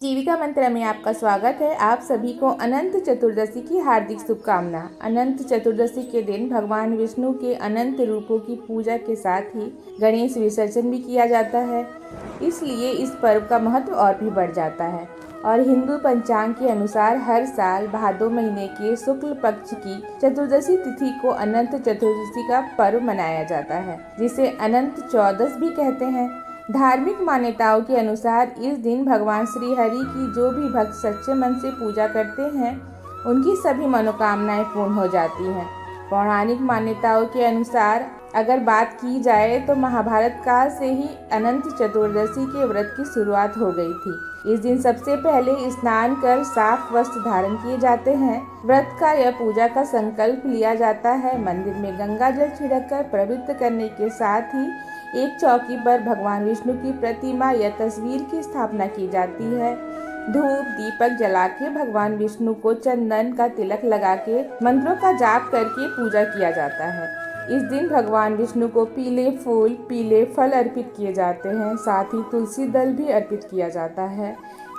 जीविका मंत्र में आपका स्वागत है। आप सभी को अनंत चतुर्दशी की हार्दिक शुभकामना। अनंत चतुर्दशी के दिन भगवान विष्णु के अनंत रूपों की पूजा के साथ ही गणेश विसर्जन भी किया जाता है, इसलिए इस पर्व का महत्व और भी बढ़ जाता है। और हिंदू पंचांग के अनुसार हर साल भादो महीने के शुक्ल पक्ष की चतुर्दशी तिथि को अनंत चतुर्दशी का पर्व मनाया जाता है, जिसे अनंत चौदस भी कहते हैं। धार्मिक मान्यताओं के अनुसार इस दिन भगवान श्री हरि की जो भी भक्त सच्चे मन से पूजा करते हैं, उनकी सभी मनोकामनाएं पूर्ण हो जाती हैं। पौराणिक मान्यताओं के अनुसार अगर बात की जाए तो महाभारत काल से ही अनंत चतुर्दशी के व्रत की शुरुआत हो गई थी। इस दिन सबसे पहले स्नान कर साफ वस्त्र धारण किए जाते हैं। व्रत का या पूजा का संकल्प लिया जाता है। मंदिर में गंगा जल छिड़क कर पवित्र करने के साथ ही एक चौकी पर भगवान विष्णु की प्रतिमा या तस्वीर की स्थापना की जाती है। धूप दीपक जला के भगवान विष्णु को चंदन का तिलक लगा के मंत्रों का जाप करके पूजा किया जाता है। इस दिन भगवान विष्णु को पीले फूल पीले फल अर्पित किए जाते हैं, साथ ही तुलसी दल भी अर्पित किया जाता है।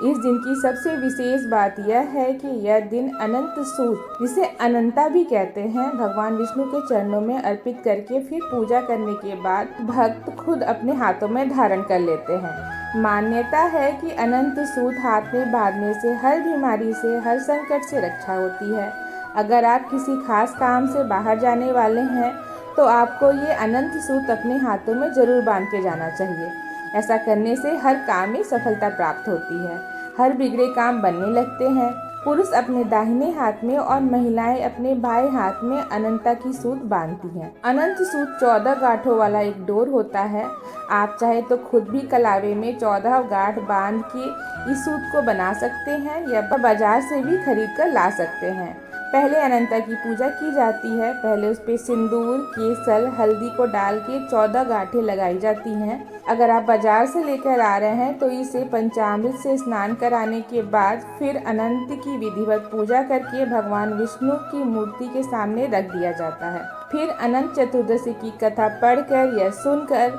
इस दिन की सबसे विशेष बात यह है कि यह दिन अनंत सूत, जिसे अनंता भी कहते हैं, भगवान विष्णु के चरणों में अर्पित करके फिर पूजा करने के बाद भक्त खुद अपने हाथों में धारण कर लेते हैं। मान्यता है कि अनंत सूत हाथ में बांधने से हर बीमारी से हर संकट से रक्षा होती है। अगर आप किसी खास काम से बाहर जाने वाले हैं तो आपको ये अनंत सूत अपने हाथों में जरूर बांध के जाना चाहिए। ऐसा करने से हर काम में सफलता प्राप्त होती है, हर बिगड़े काम बनने लगते हैं। पुरुष अपने दाहिने हाथ में और महिलाएं अपने बाएं हाथ में अनंता की सूत बांधती हैं। अनंत सूत 14 गांठों वाला एक डोर होता है। आप चाहे तो खुद भी कलावे में 14 गांठ बांध के इस सूत को बना सकते हैं या बाजार से भी खरीद कर ला सकते हैं। पहले अनंता की पूजा की जाती है। पहले उस पे सिंदूर केसर हल्दी को डाल के 14 गांठें लगाई जाती हैं। अगर आप बाजार से लेकर आ रहे हैं तो इसे पंचामृत से स्नान कराने के बाद फिर अनंत की विधिवत पूजा करके भगवान विष्णु की मूर्ति के सामने रख दिया जाता है। फिर अनंत चतुर्दशी की कथा पढ़कर या सुनकर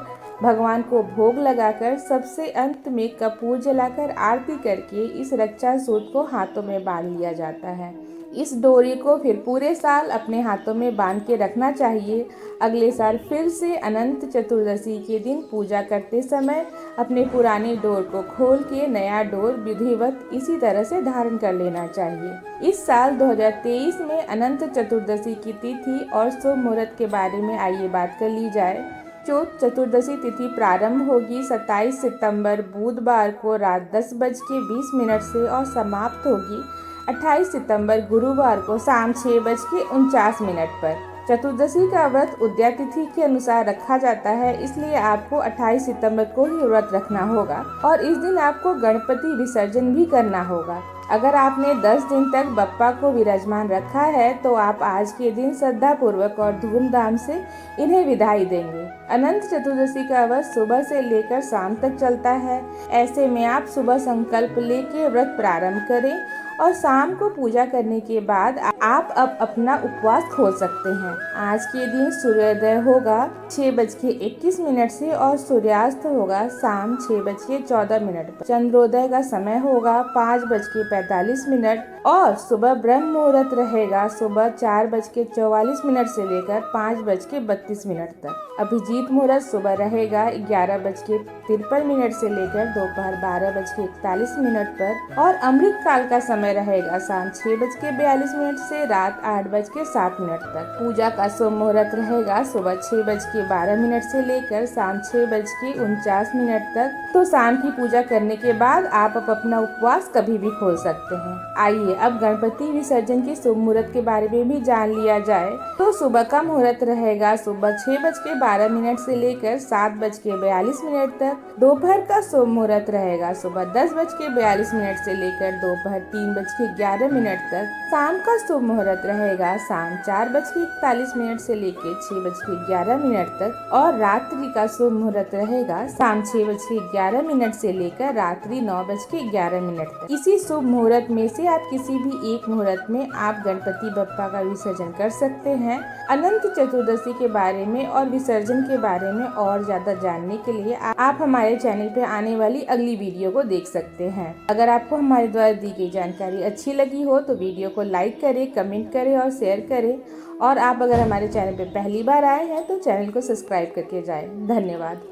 भगवान को भोग लगाकर सबसे अंत में कपूर जलाकर आरती करके इस रक्षा सूत को हाथों में बांध लिया जाता है। इस डोरी को फिर पूरे साल अपने हाथों में बांध के रखना चाहिए। अगले साल फिर से अनंत चतुर्दशी के दिन पूजा करते समय अपने पुराने डोर को खोल के नया डोर विधिवत इसी तरह से धारण कर लेना चाहिए। इस साल 2023 में अनंत चतुर्दशी की तिथि और शुभ मुहूर्त के बारे में आइए बात कर ली जाए। जो चतुर्दशी तिथि प्रारंभ होगी 27 सितंबर बुधवार को रात 10:20 से और समाप्त होगी 28 सितंबर गुरुवार को शाम 6:49 पर। चतुर्दशी का व्रत उदया तिथि के अनुसार रखा जाता है, इसलिए आपको 28 सितंबर को ही व्रत रखना होगा और इस दिन आपको गणपति विसर्जन भी करना होगा। अगर आपने 10 दिन तक बप्पा को विराजमान रखा है तो आप आज के दिन श्रद्धा पूर्वक और धूमधाम से इन्हें विदाई देंगे। अनंत चतुर्दशी का व्रत सुबह से लेकर शाम तक चलता है। ऐसे में आप सुबह संकल्प लेके व्रत प्रारंभ करें और शाम को पूजा करने के बाद आप अब अपना उपवास खोल सकते हैं। आज के दिन सूर्योदय होगा 6:21 से और सूर्यास्त होगा शाम 6:14 पर। चंद्रोदय का समय होगा 5:45 और सुबह ब्रह्म मुहूर्त रहेगा सुबह 4:44 से लेकर 5:32 तक। अभिजीत मुहूर्त सुबह रहेगा 11:53 से लेकर दोपहर 12:41 पर और अमृत काल का समय रहेगा शाम 6:42 से रात 8:07 तक। पूजा का शुभ मुहूर्त रहेगा सुबह 6:12 से लेकर शाम 6:49 तक। तो शाम की पूजा करने के बाद आप अपना उपवास कभी भी खोल सकते हैं। आइए अब गणपति विसर्जन के शुभ मुहूर्त के बारे में भी जान लिया जाए। तो सुबह का मुहूर्त रहेगा सुबह 6:12 से लेकर 7:42 तक। दोपहर का शुभ मुहूर्त रहेगा सुबह 10:42 से लेकर दोपहर 3:11 तक। शाम का शुभ मुहूर्त रहेगा शाम 4:41 से लेकर 6:11 तक और रात्रि का शुभ मुहूर्त रहेगा शाम 6:11 से लेकर रात्रि 9:11 तक। इसी शुभ मुहूर्त में से आप किसी भी एक मुहूर्त में आप गणपति बप्पा का विसर्जन कर सकते हैं। अनंत चतुर्दशी के बारे में और विसर्जन के बारे में और ज़्यादा जानने के लिए आप हमारे चैनल पे आने वाली अगली वीडियो को देख सकते हैं। अगर आपको हमारे द्वारा दी गई जानकारी अच्छी लगी हो तो वीडियो को लाइक करें, कमेंट करें और शेयर करें। और आप अगर हमारे चैनल पे पहली बार आए हैं तो चैनल को सब्सक्राइब करके जाएं। धन्यवाद।